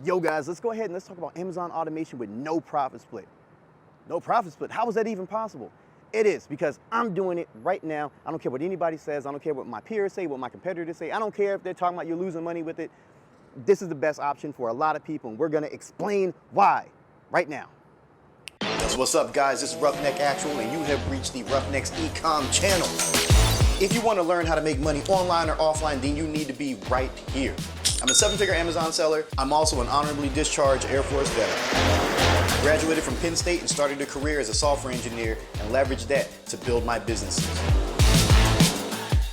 Yo guys, let's go ahead and let's talk about Amazon automation with no profit split. No profit split, how is that even possible? It is, because I'm doing it right now. I don't care what anybody says. I don't care what my peers say, what my competitors say. I don't care if they're talking about you're losing money with it. This is the best option for a lot of people, and we're gonna explain why right now. That's what's up, guys. This is 𝗙𝗥𝗘𝗏, and you have reached the Roughneck's Ecom channel. If you want to learn how to make money online or offline, then you need to be right here. I'm a 7-figure Amazon seller. I'm also an honorably discharged Air Force veteran. Graduated from Penn State and started a career as a software engineer and leveraged that to build my businesses.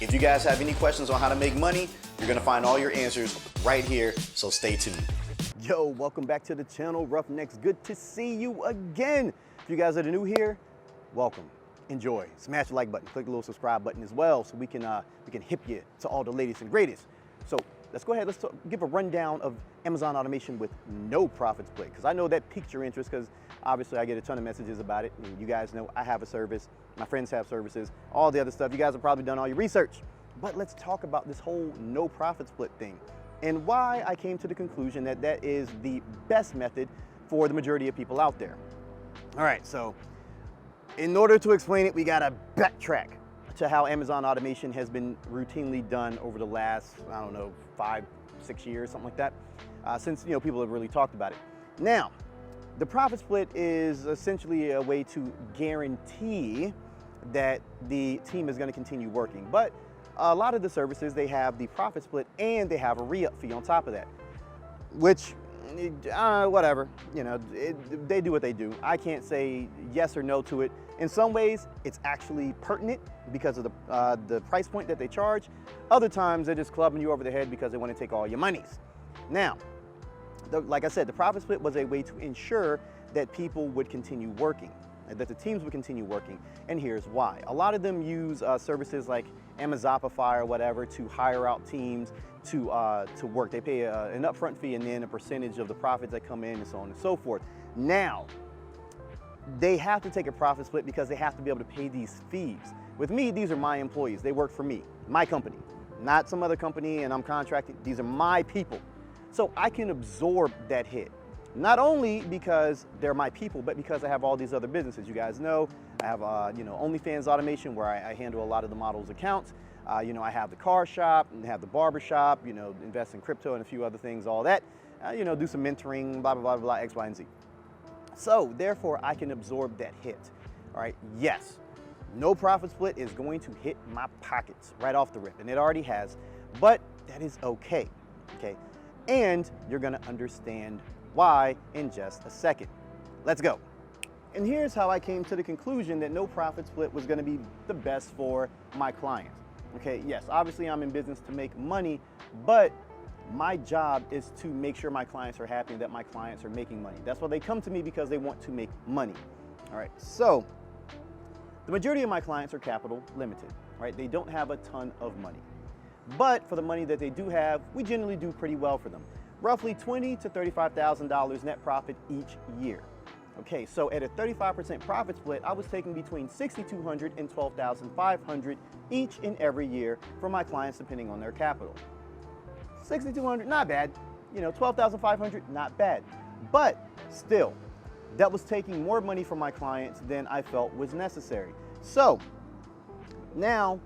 If you guys have any questions on how to make money, you're gonna find all your answers right here, so stay tuned. Yo, welcome back to the channel, Roughnecks. Good to see you again. If you guys are new here, welcome. Enjoy. Smash the like button. Click the little subscribe button as well, so we can hip you to all the latest and greatest. So let's go ahead. Let's give a rundown of Amazon automation with no profit split, because I know that piqued your interest, because obviously I get a ton of messages about it. And you guys know I have a service. My friends have services. All the other stuff. You guys have probably done all your research. But let's talk about this whole no profit split thing and why I came to the conclusion that that is the best method for the majority of people out there. All right, so in order to explain it, we gotta backtrack to how Amazon automation has been routinely done over the last, I don't know, 5, 6 years, something like that, since people have really talked about it. Now, the profit split is essentially a way to guarantee that the team is going to continue working. But a lot of the services, they have the profit split and they have a re-up fee on top of that, which whatever, they do what they do. I can't say yes or no to it. In some ways, it's actually pertinent because of the price point that they charge. Other times, they're just clubbing you over the head because they want to take all your monies. Now, like I said, the profit split was a way to ensure that people would continue working, that the teams would continue working, and here's why. A lot of them use services like 𝗦𝗧𝗢𝗎 or whatever to hire out teams to work. They pay an upfront fee and then a percentage of the profits that come in and so on and so forth. Now, they have to take a profit split because they have to be able to pay these fees. With me, these are my employees. They work for me, my company, not some other company and I'm contracted. These are my people. So I can absorb that hit. Not only because they're my people, but because I have all these other businesses. You guys know, I have OnlyFans automation where I handle a lot of the models' accounts. I have the car shop and have the barber shop, invest in crypto and a few other things, all that. Do some mentoring, blah, blah, blah, blah, X, Y, and Z. So therefore, I can absorb that hit. All right, yes, no profit split is going to hit my pockets right off the rip, and it already has, but that is okay, okay? And you're gonna understand why in just a second. Let's go. And here's how I came to the conclusion that no profit split was gonna be the best for my clients. Okay, yes, obviously I'm in business to make money, but my job is to make sure my clients are happy and that my clients are making money. That's why they come to me, because they want to make money. All right, so the majority of my clients are capital limited, right? They don't have a ton of money. But for the money that they do have, we generally do pretty well for them. Roughly $20,000 to $35,000 net profit each year. Okay, so at a 35% profit split, I was taking between $6,200 and $12,500 each and every year for my clients, depending on their capital. $6,200, not bad. $12,500, not bad. But still, that was taking more money from my clients than I felt was necessary. So now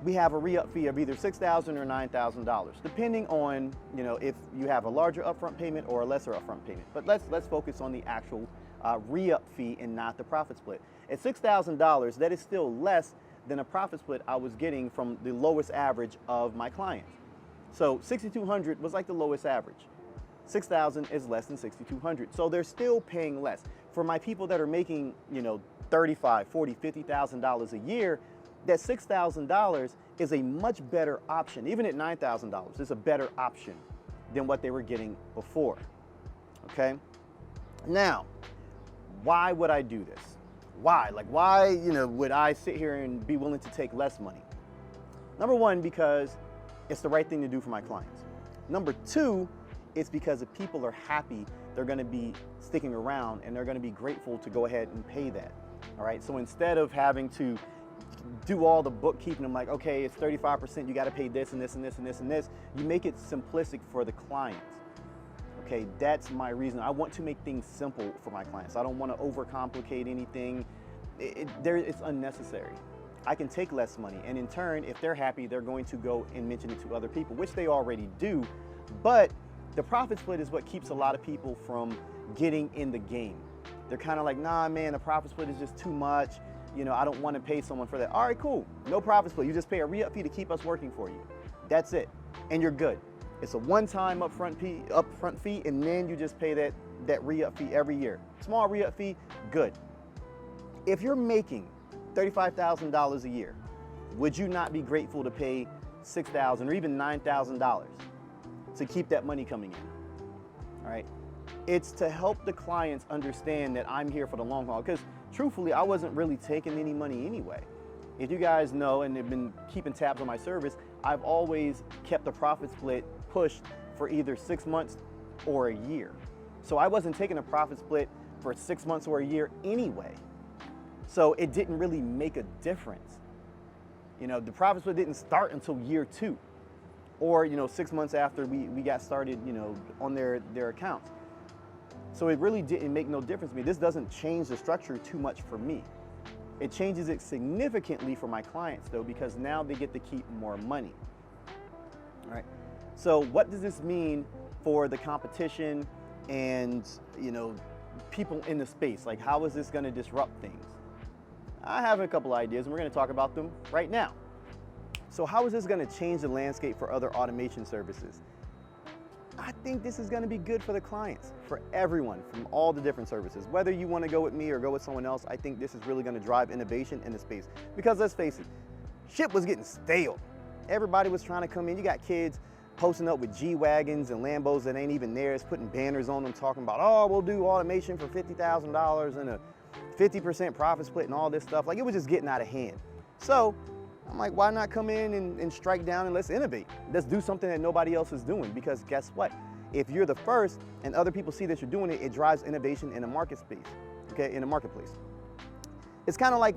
we have a re-up fee of either $6,000 or $9,000, depending on if you have a larger upfront payment or a lesser upfront payment. But let's focus on the actual re-up fee and not the profit split. At $6,000, that is still less than a profit split I was getting from the lowest average of my clients. So $6,200 was like the lowest average. $6,000 is less than $6,200. So they're still paying less. For my people that are making, $35,000, $40,000, $50,000 a year, that $6,000 is a much better option. Even at $9,000, it's a better option than what they were getting before, okay? Now, why would I do this? Why? Why, would I sit here and be willing to take less money? Number one, because it's the right thing to do for my clients. Number two, it's because if people are happy, they're gonna be sticking around and they're gonna be grateful to go ahead and pay that, all right? So instead of having to do all the bookkeeping, I'm like, okay, it's 35%, you gotta pay this and this and this and this and this, you make it simplistic for the clients. Okay, that's my reason. I want to make things simple for my clients. I don't want to overcomplicate anything. It's unnecessary. I can take less money, and in turn, if they're happy, they're going to go and mention it to other people, which they already do. But the profit split is what keeps a lot of people from getting in the game. They're kind of like, nah, man, the profit split is just too much. You know, I don't want to pay someone for that. All right, cool. No profit split. You just pay a re-up fee to keep us working for you. That's it. And you're good. It's a one-time upfront fee, and then you just pay that re-up fee every year. Small re-up fee, good. If you're making $35,000 a year, would you not be grateful to pay $6,000 or even $9,000 to keep that money coming in? All right. It's to help the clients understand that I'm here for the long haul, because truthfully, I wasn't really taking any money anyway. If you guys know and have been keeping tabs on my service, I've always kept the profit split pushed for either 6 months or a year. So I wasn't taking a profit split for 6 months or a year anyway. So it didn't really make a difference. You know, the profit split didn't start until year 2 or, 6 months after we got started, on their accounts. So it really didn't make no difference to me. This doesn't change the structure too much for me. It changes it significantly for my clients though, because now they get to keep more money. All right. So what does this mean for the competition and, people in the space? Like, how is this going to disrupt things? I have a couple ideas and we're going to talk about them right now. So how is this going to change the landscape for other automation services? I think this is going to be good for the clients, for everyone, from all the different services. Whether you want to go with me or go with someone else, I think this is really going to drive innovation in the space. Because let's face it, shit was getting stale. Everybody was trying to come in. You got kids posting up with G-Wagons and Lambos that ain't even theirs, putting banners on them talking about, oh, we'll do automation for $50,000 and a 50% profit split and all this stuff. Like, it was just getting out of hand. So I'm like, why not come in and strike down and let's innovate? Let's do something that nobody else is doing, because guess what? If you're the first and other people see that you're doing it, it drives innovation in the market space, okay, in the marketplace. It's kind of like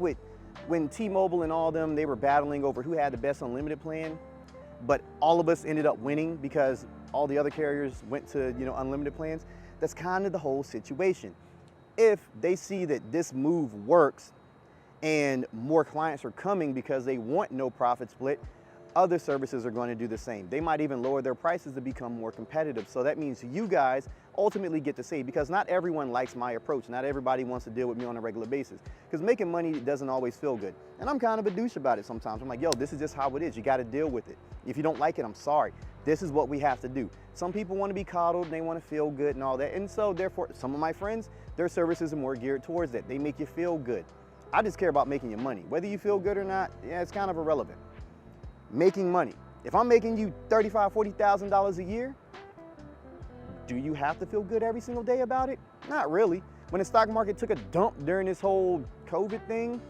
when T-Mobile and all them, they were battling over who had the best unlimited plan, but all of us ended up winning because all the other carriers went to, unlimited plans. That's kind of the whole situation. If they see that this move works and more clients are coming because they want no profit split, other services are going to do the same. They might even lower their prices to become more competitive. So that means you guys ultimately get to save, because not everyone likes my approach. Not everybody wants to deal with me on a regular basis, because making money doesn't always feel good. And I'm kind of a douche about it sometimes. I'm like, yo, this is just how it is. You got to deal with it. If you don't like it, I'm sorry. This is what we have to do. Some people want to be coddled and they want to feel good and all that. And so therefore, some of my friends, their services are more geared towards that. They make you feel good. I just care about making you money. Whether you feel good or not, yeah, it's kind of irrelevant. Making money. If I'm making you $35,000, $40,000 a year, do you have to feel good every single day about it? Not really. When the stock market took a dump during this whole COVID thing,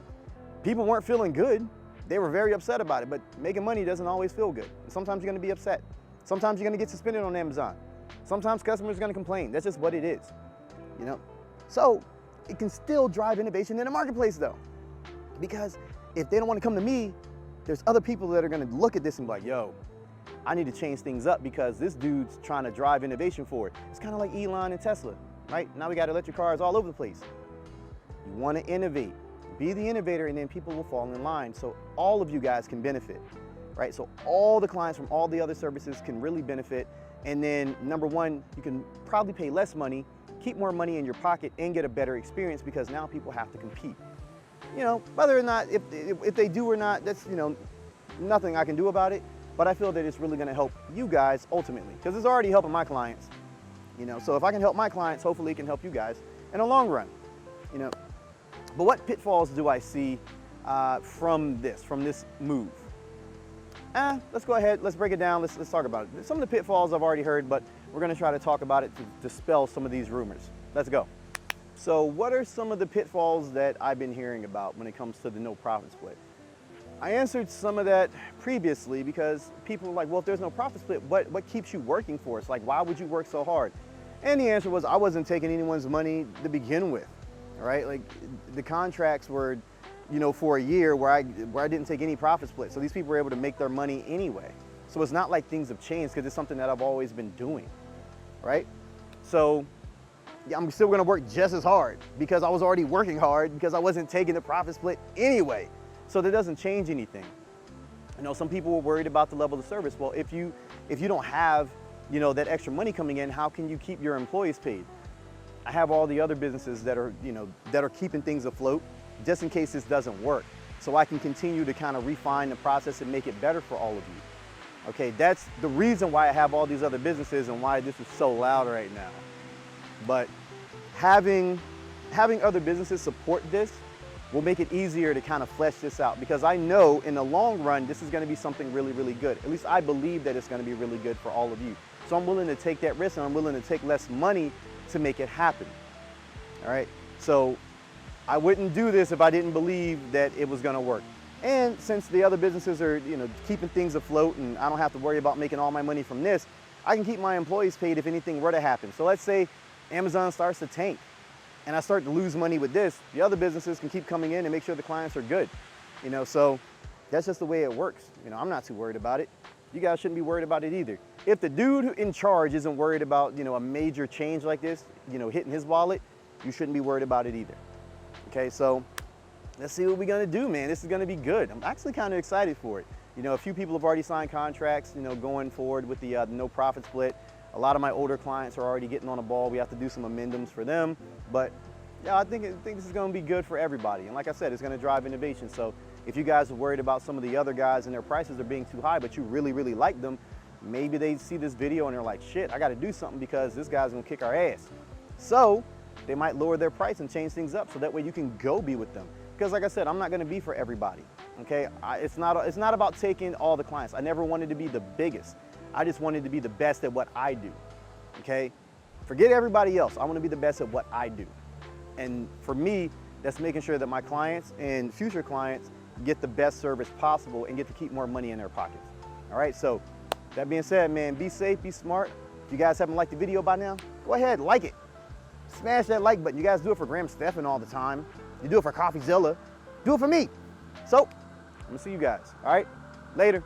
people weren't feeling good. They were very upset about it, but making money doesn't always feel good. Sometimes you're gonna be upset. Sometimes you're gonna get suspended on Amazon. Sometimes customers are gonna complain. That's just what it is, So it can still drive innovation in the marketplace though. Because if they don't wanna come to me, there's other people that are gonna look at this and be like, yo, I need to change things up because this dude's trying to drive innovation forward. It's kind of like Elon and Tesla, right? Now we got electric cars all over the place. You wanna innovate, be the innovator, and then people will fall in line so all of you guys can benefit, right? So all the clients from all the other services can really benefit. And then number one, you can probably pay less money, keep more money in your pocket, and get a better experience, because now people have to compete. Whether or not, if they do or not, that's, nothing I can do about it. But I feel that it's really gonna help you guys ultimately, because it's already helping my clients. So if I can help my clients, hopefully it can help you guys in the long run. But what pitfalls do I see from this move? Let's go ahead, let's break it down, let's talk about it. Some of the pitfalls I've already heard, but we're gonna try to talk about it to dispel some of these rumors. Let's go. So what are some of the pitfalls that I've been hearing about when it comes to the no profit split? I answered some of that previously, because people were like, well, if there's no profit split, what keeps you working for us? Like, why would you work so hard? And the answer was, I wasn't taking anyone's money to begin with, all right? Like, the contracts were, for a year where I didn't take any profit split. So these people were able to make their money anyway. So it's not like things have changed, because it's something that I've always been doing, right? So yeah, I'm still gonna work just as hard because I was already working hard because I wasn't taking the profit split anyway. So that doesn't change anything. You know, some people were worried about the level of service. Well, if you don't have, you know, that extra money coming in, how can you keep your employees paid? I have all the other businesses that are, you know, that are keeping things afloat just in case this doesn't work. So I can continue to kind of refine the process and make it better for all of you. Okay, that's the reason why I have all these other businesses and why this is so loud right now. But having other businesses support this will make it easier to kind of flesh this out, because I know in the long run, this is going to be something really, really good. At least I believe that it's going to be really good for all of you. So I'm willing to take that risk, and I'm willing to take less money to make it happen. All right. So I wouldn't do this if I didn't believe that it was going to work. And since the other businesses are, you know, keeping things afloat and I don't have to worry about making all my money from this, I can keep my employees paid if anything were to happen. So let's say Amazon starts to tank and I start to lose money with this, the other businesses can keep coming in and make sure the clients are good. You know, so that's just the way it works. You know, I'm not too worried about it. You guys shouldn't be worried about it either. If the dude in charge isn't worried about, you know, a major change like this, you know, hitting his wallet, you shouldn't be worried about it either. Okay, so let's see what we're gonna do, man. This is gonna be good. I'm actually kind of excited for it. You know, a few people have already signed contracts, you know, going forward with the no profit split. A lot of my older clients are already getting on the ball. We have to do some amendments for them. But yeah, I think this is gonna be good for everybody. And like I said, it's gonna drive innovation. So if you guys are worried about some of the other guys and their prices are being too high, but you really, really like them, maybe they see this video and they're like, shit, I gotta do something because this guy's gonna kick our ass. So they might lower their price and change things up so that way you can go be with them. Because like I said, I'm not gonna be for everybody, okay? It's not about taking all the clients. I never wanted to be the biggest. I just wanted to be the best at what I do, okay? Forget everybody else. I wanna be the best at what I do. And for me, that's making sure that my clients and future clients get the best service possible and get to keep more money in their pockets. All right, so that being said, man, be safe, be smart. If you guys haven't liked the video by now, go ahead, like it. Smash that like button. You guys do it for Graham Stephan all the time. You do it for CoffeeZilla. Do it for me. So, I'm gonna see you guys, all right? Later.